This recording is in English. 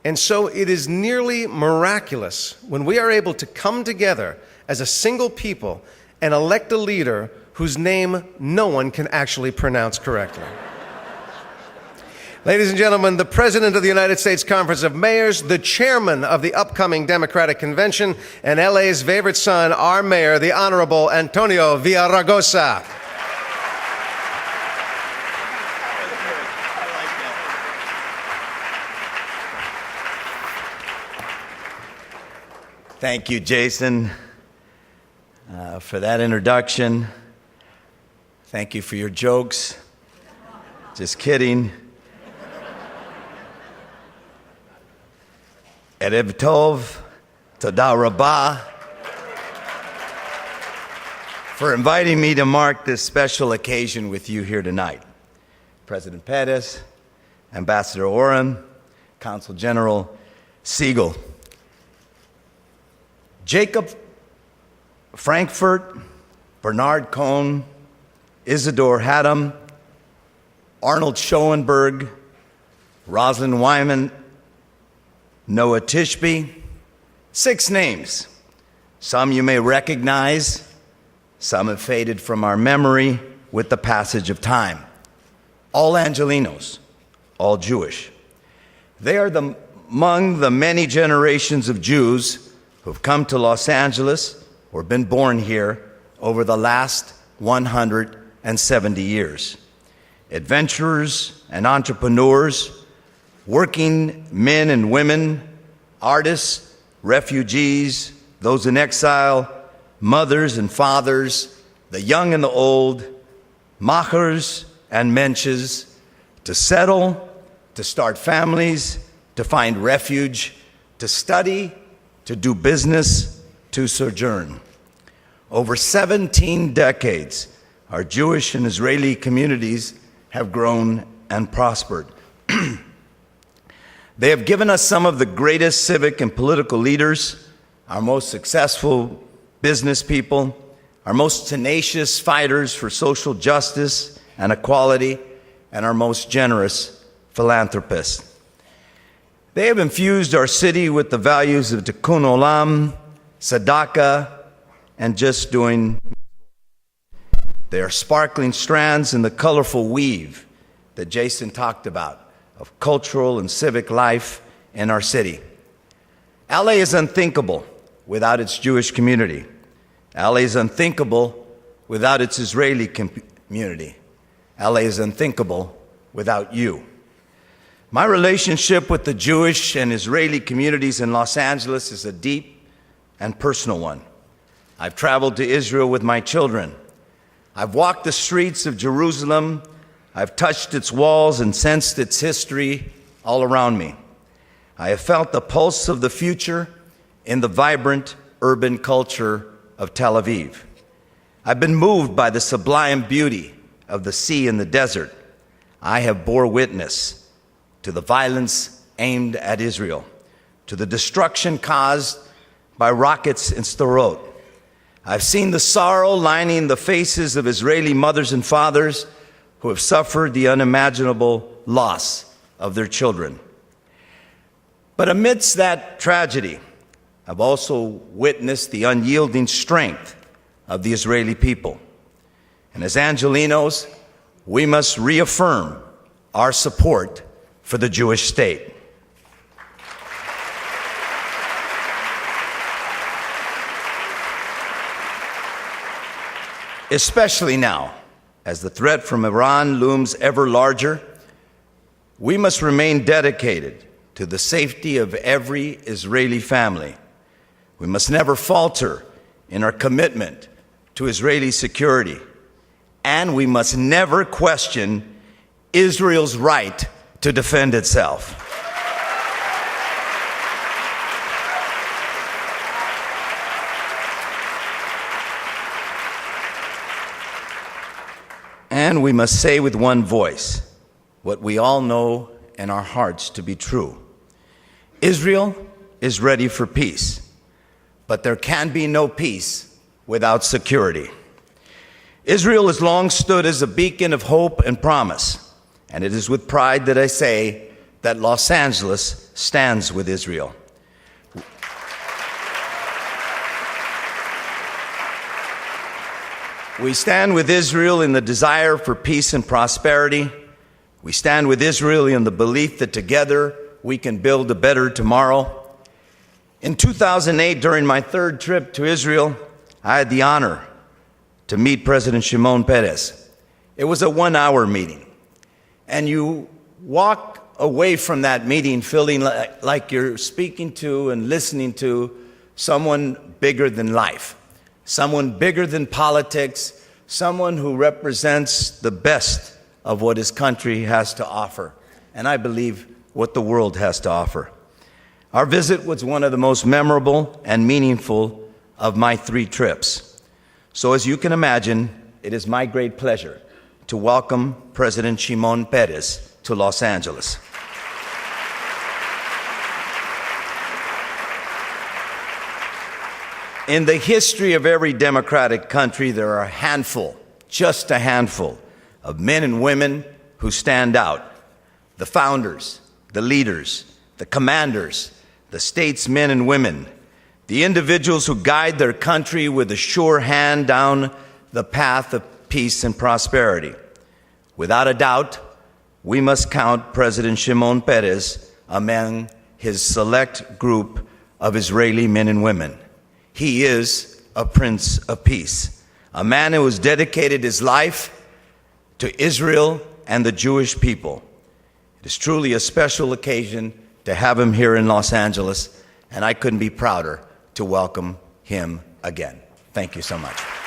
And so it is nearly miraculous when we are able to come together as a single people and elect a leader whose name no one can actually pronounce correctly. Ladies and gentlemen, the President of the United States Conference of Mayors, the Chairman of the upcoming Democratic Convention, and LA's favorite son, our Mayor, the Honorable Antonio Villarigosa. Thank you, Jason, for that introduction. Thank you for your jokes. Just kidding. Erev Tov, Toda Rabbah, for inviting me to mark this special occasion with you here tonight. President Perez, Ambassador Oren, Consul General Siegel. Jacob Frankfurt, Bernard Cohn, Isidore Haddam, Arnold Schoenberg, Rosalind Wyman, Noah Tishby, 6 names. Some you may recognize, some have faded from our memory with the passage of time. All Angelenos, all Jewish. They are among the many generations of Jews who've come to Los Angeles or been born here over the last 170 years. Adventurers and entrepreneurs, working men and women, artists, refugees, those in exile, mothers and fathers, the young and the old, machers and mensches, to settle, to start families, to find refuge, to study, to do business, to sojourn. Over 17 decades, our Jewish and Israeli communities have grown and prospered. They have given us some of the greatest civic and political leaders, our most successful business people, our most tenacious fighters for social justice and equality, and our most generous philanthropists. They have infused our city with the values of tikkun olam, tzedakah, and just doing. They are sparkling strands in the colorful weave that Jason talked about of cultural and civic life in our city. LA is unthinkable without its Jewish community. LA is unthinkable without its Israeli community. LA is unthinkable without you. My relationship with the Jewish and Israeli communities in Los Angeles is a deep and personal one. I've traveled to Israel with my children. I've walked the streets of Jerusalem. I've touched its walls and sensed its history all around me. I have felt the pulse of the future in the vibrant urban culture of Tel Aviv. I've been moved by the sublime beauty of the sea and the desert. I have bore witness to the violence aimed at Israel, to the destruction caused by rockets in Sderot. I've seen the sorrow lining the faces of Israeli mothers and fathers who have suffered the unimaginable loss of their children. But amidst that tragedy, I've also witnessed the unyielding strength of the Israeli people. And as Angelenos, we must reaffirm our support for the Jewish state. Especially now, as the threat from Iran looms ever larger, we must remain dedicated to the safety of every Israeli family. We must never falter in our commitment to Israeli security, and we must never question Israel's right to defend itself. And we must say with one voice what we all know in our hearts to be true. Israel is ready for peace, but there can be no peace without security. Israel has long stood as a beacon of hope and promise, and it is with pride that I say that Los Angeles stands with Israel. We stand with Israel in the desire for peace and prosperity. We stand with Israel in the belief that together we can build a better tomorrow. In 2008, during my third trip to Israel, I had the honor to meet President Shimon Perez. It was a 1-hour meeting. And you walk away from that meeting feeling like you're speaking to and listening to someone bigger than life, someone bigger than politics, someone who represents the best of what his country has to offer, and I believe what the world has to offer. Our visit was one of the most memorable and meaningful of my 3 trips. So as you can imagine, it is my great pleasure to welcome President Shimon Perez to Los Angeles. In the history of every democratic country, there are a handful, just a handful, of men and women who stand out. The founders, the leaders, the commanders, the statesmen and women, the individuals who guide their country with a sure hand down the path of peace and prosperity. Without a doubt, we must count President Shimon Perez among his select group of Israeli men and women. He is a Prince of Peace, a man who has dedicated his life to Israel and the Jewish people. It is truly a special occasion to have him here in Los Angeles, and I couldn't be prouder to welcome him again. Thank you so much.